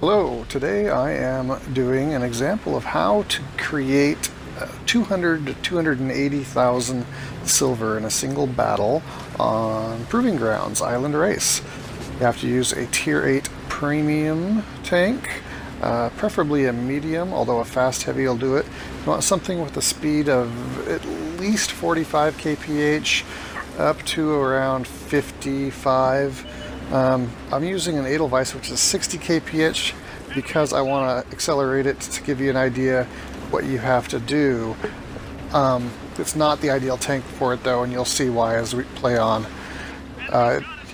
Hello, today I am doing an example of how to create 200 to 280,000 silver in a single battle on Proving Grounds Island Race. You have to use a Tier 8 premium tank, preferably a medium, although a fast heavy will do it. You want something with a speed of at least 45 kph up to around 55. I'm using an Edelweiss, which is 60 kph, because I want to accelerate it to give you an idea what you have to do. It's not the ideal tank for it, though, and you'll see why as we play on.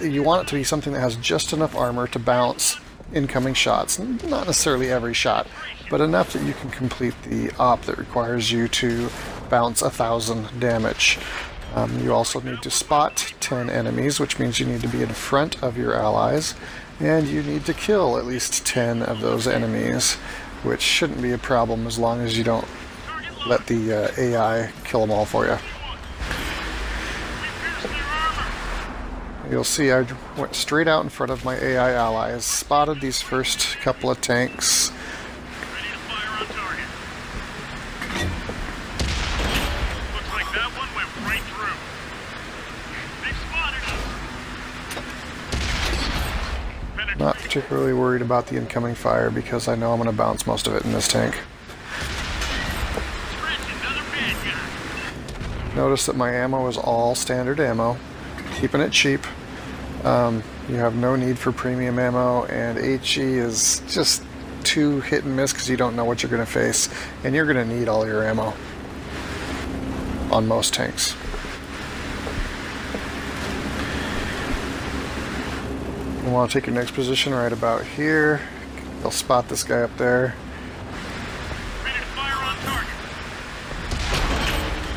You want it to be something that has just enough armor to bounce incoming shots. Not necessarily every shot, but enough that you can complete the op that requires you to bounce 1,000 damage. You also need to spot 10 enemies, which means you need to be in front of your allies, and you need to kill at least 10 of those enemies, which shouldn't be a problem as long as you don't let the AI kill them all for you. You'll see I went straight out in front of my AI allies, spotted these first couple of tanks. Not particularly worried about the incoming fire because I know I'm going to bounce most of it in this tank. Notice that my ammo is all standard ammo, keeping it cheap. You have no need for premium ammo, and HE is just too hit and miss because you don't know what you're going to face, and you're going to need all your ammo on most tanks. You want to take your next position right about here. They'll spot this guy up there. Ready to fire on target.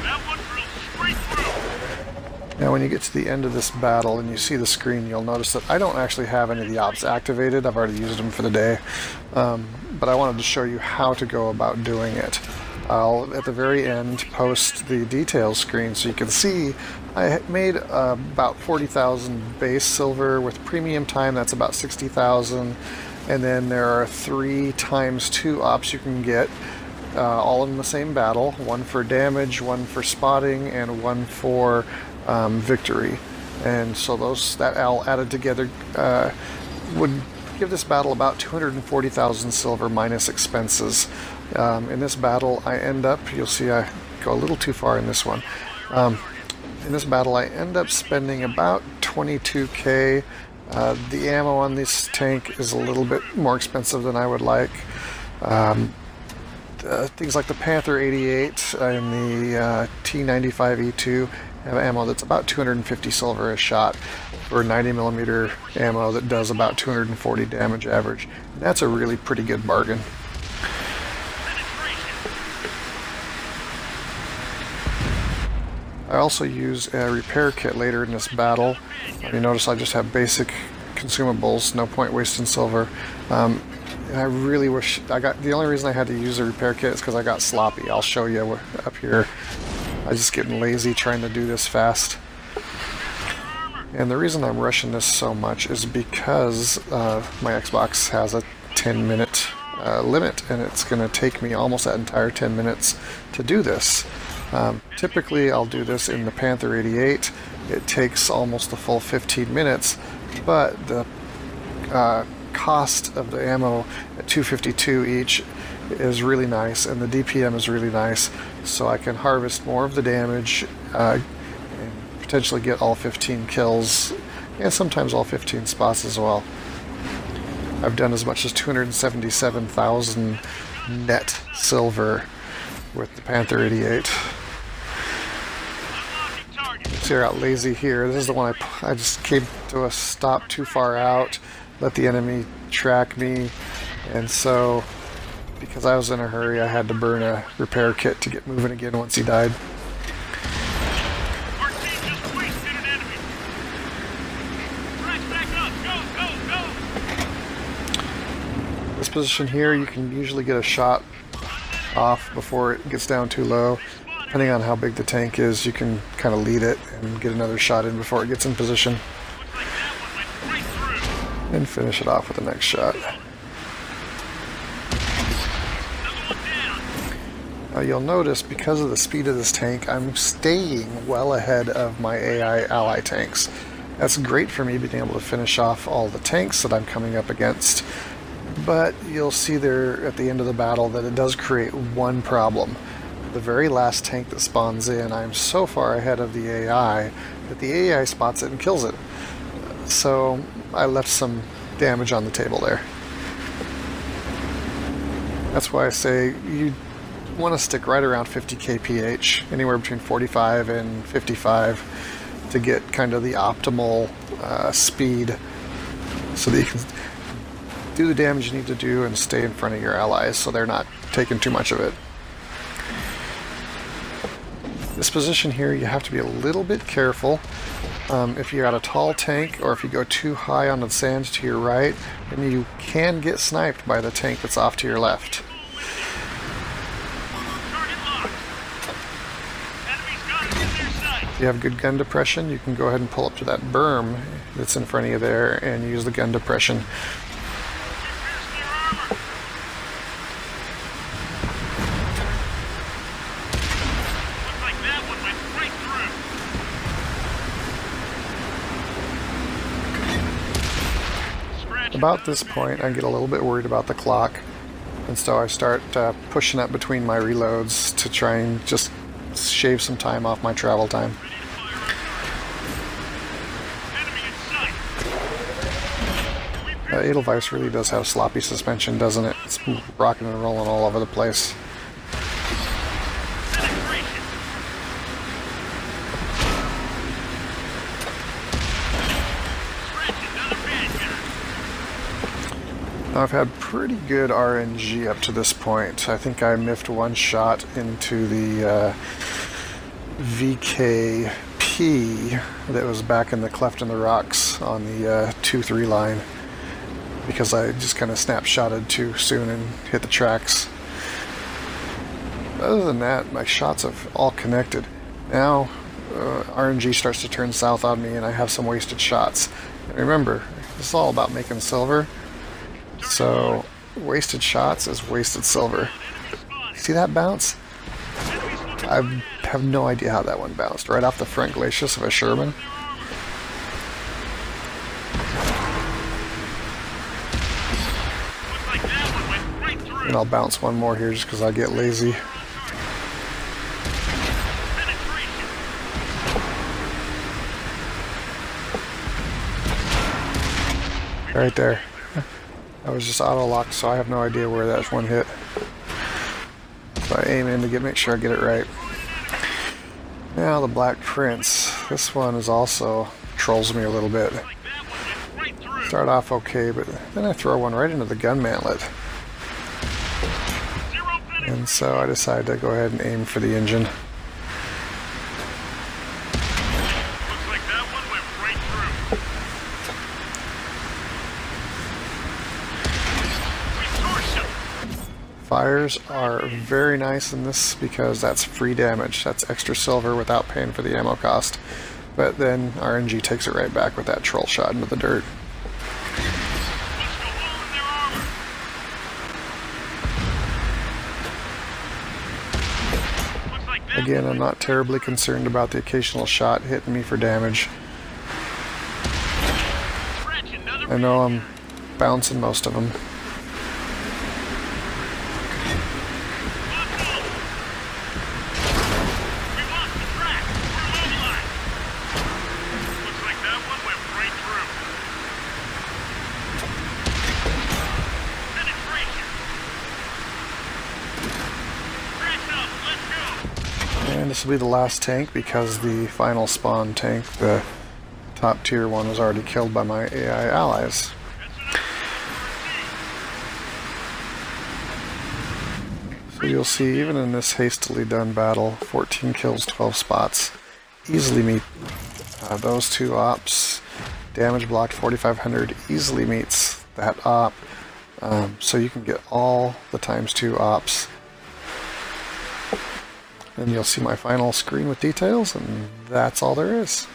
That one drills straight through. Now when you get to the end of this battle and you see the screen, you'll notice that I don't actually have any of the ops activated. I've already used them for the day. But I wanted to show you how to go about doing it. I'll, at the very end, post the details screen so you can see I made about 40,000 base silver. With premium time, that's about 60,000. And then there are 3 times 2 ops you can get, all in the same battle. One for damage, one for spotting, and one for victory. And so that all added together would give this battle about 240,000 silver minus expenses. In this battle, I end up, you'll see I go a little too far in this one. In this battle, I end up spending about 22k. The ammo on this tank is a little bit more expensive than I would like. Things like the Panther 88 and the T95E2 have ammo that's about 250 silver a shot for 90mm ammo that does about 240 damage average. And that's a really pretty good bargain. I also use a repair kit later in this battle. You notice I just have basic consumables, no point wasting silver. And I really wish the only reason I had to use a repair kit is because I got sloppy. I'll show you up here. I was just getting lazy trying to do this fast. And the reason I'm rushing this so much is because my Xbox has a 10-minute limit, and it's going to take me almost that entire 10 minutes to do this. Typically I'll do this in the Panther 88. It takes almost the full 15 minutes, but the cost of the ammo at 252 each is really nice, and the DPM is really nice, so I can harvest more of the damage and potentially get all 15 kills, and sometimes all 15 spots as well. I've done as much as 277,000 net silver with the Panther 88. See, I got lazy here. This is the one I just came to a stop too far out, let the enemy track me, and so because I was in a hurry, I had to burn a repair kit to get moving again once he died. Our team just wasted an enemy. Right back up. Go. This position here, you can usually get a shot off before it gets down too low. Depending on how big the tank is, you can kind of lead it and get another shot in before it gets in position. And finish it off with the next shot. You'll notice because of the speed of this tank, I'm staying well ahead of my AI ally tanks. That's great for me being able to finish off all the tanks that I'm coming up against. But you'll see there at the end of the battle that it does create one problem. The very last tank that spawns in, I'm so far ahead of the AI that the AI spots it and kills it. So I left some damage on the table there. That's why I say you want to stick right around 50 kph, anywhere between 45 and 55 to get kind of the optimal speed so that you can do the damage you need to do and stay in front of your allies so they're not taking too much of it. This position here, you have to be a little bit careful. If you're at a tall tank or if you go too high on the sand to your right, then you can get sniped by the tank that's off to your left. Target locked. Enemies got it in their sights. If you have good gun depression, you can go ahead and pull up to that berm that's in front of you there and use the gun depression. Pierce their armor. Looks like that one went right through. Scratch About this point, I get a little bit worried about the clock, and so I start pushing up between my reloads to try and just shave some time off my travel time. Enemy in sight. Edelweiss really does have sloppy suspension, doesn't it? It's rocking and rolling all over the place. Penetration. Scratch another bad guy. Now, I've had pretty good RNG up to this point. I think I miffed one shot into the VKP that was back in the cleft in the rocks on the 2-3 line because I just kind of snapshotted too soon and hit the tracks. Other than that, my shots have all connected. Now RNG starts to turn south on me and I have some wasted shots. And remember, this is all about making silver. So wasted shots is wasted silver. See that bounce? I have no idea how that one bounced. Right off the front glacis of a Sherman. Looks like that one went right through. And I'll bounce one more here just because I get lazy. Penetration. Right there. I was just auto-locked, so I have no idea where that one hit. So I aim in to make sure I get it right. Now the Black Prince. This one is also trolls me a little bit. Like that one went right through. Start off okay, but then I throw one right into the gun mantlet. Zero penetration. And so I decided to go ahead and aim for the engine. Looks like that one went right through. We torched him. Fires are very nice in this because that's free damage. That's extra silver without paying for the ammo cost. But then RNG takes it right back with that troll shot into the dirt. Let's go all in their armor. Looks like that Again, one I'm not terribly concerned about the occasional shot hitting me for damage. scratch another I know I'm bouncing most of them. We lost the track. We're mobilized. Looks like that one went right through. Penetration. Crash up. Let's go. And this will be the last tank because the final spawn tank, the top tier one, was already killed by my AI allies. So you'll see, even in this hastily done battle, 14 kills, 12 spots, easily meet those two ops. Damage blocked 4,500 easily meets that op. So you can get all the ×2 ops. And you'll see my final screen with details, and that's all there is.